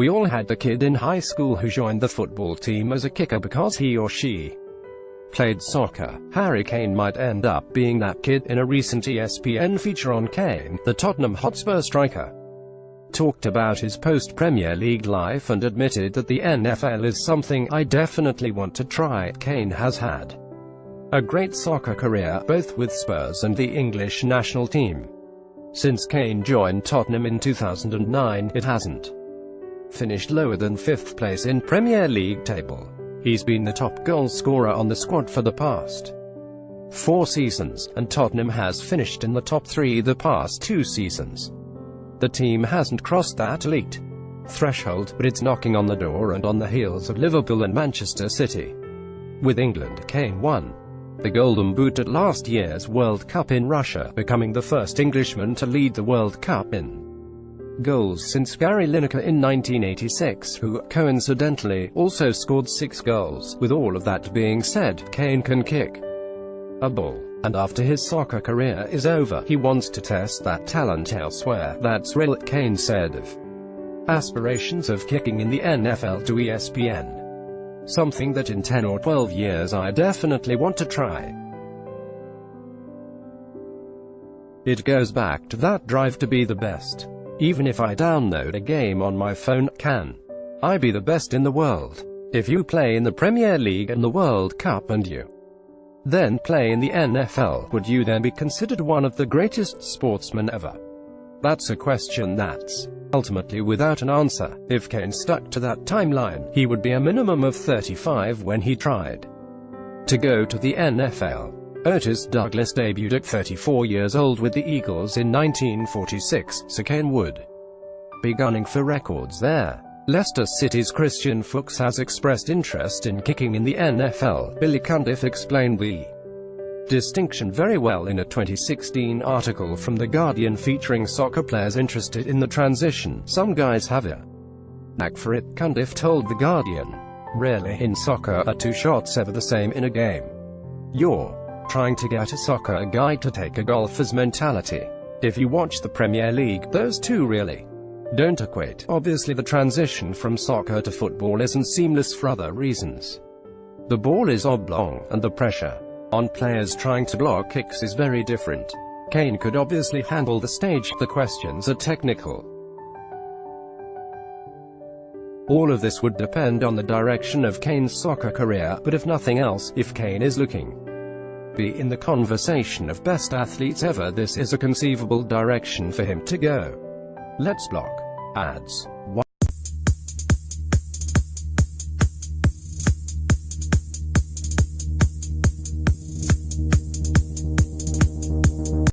We all had the kid in high school who joined the football team as a kicker because he or she played soccer. Harry Kane might end up being that kid. In a recent ESPN feature on Kane, the Tottenham Hotspur striker talked about his post-Premier League life and admitted that the NFL is something I definitely want to try. Kane has had a great soccer career, both with Spurs and the English national team. Since Kane joined Tottenham in 2009, it hasn't finished lower than 5th place in Premier League table. He's been the top goal scorer on the squad for the past 4 seasons, and Tottenham has finished in the top 3 the past 2 seasons. The team hasn't crossed that elite threshold, but it's knocking on the door and on the heels of Liverpool and Manchester City. With England, Kane won the Golden Boot at last year's World Cup in Russia, becoming the first Englishman to lead the World Cup in goals since Gary Lineker in 1986, who, coincidentally, also scored 6 goals. With all of that being said, Kane can kick a ball, and after his soccer career is over, he wants to test that talent elsewhere. That's real, Kane said of aspirations of kicking in the NFL to ESPN. Something that in 10 or 12 years I definitely want to try. It goes back to that drive to be the best. Even if I download a game on my phone, can I be the best in the world? If you play in the Premier League and the World Cup and you then play in the NFL, would you then be considered one of the greatest sportsmen ever? That's a question that's ultimately without an answer. If Kane stuck to that timeline, he would be a minimum of 35 when he tried to go to the NFL. Otis Douglas debuted at 34 years old with the Eagles in 1946, so Kane would be gunning for records there. Leicester City's Christian Fuchs has expressed interest in kicking in the NFL. Billy Cundiff explained the distinction very well in a 2016 article from The Guardian featuring soccer players interested in the transition. Some guys have a knack for it, Cundiff told The Guardian. Rarely in soccer are 2 shots ever the same in a game. You're trying to get a soccer guy to take a golfer's mentality. If you watch the Premier League, those two really don't equate. Obviously the transition from soccer to football isn't seamless for other reasons. The ball is oblong, and the pressure on players trying to block kicks is very different. Kane could obviously handle the stage. The questions are technical. All of this would depend on the direction of Kane's soccer career, but if nothing else, if Kane is looking to be in the conversation of best athletes ever, this is a conceivable direction for him to go. Let's block ads.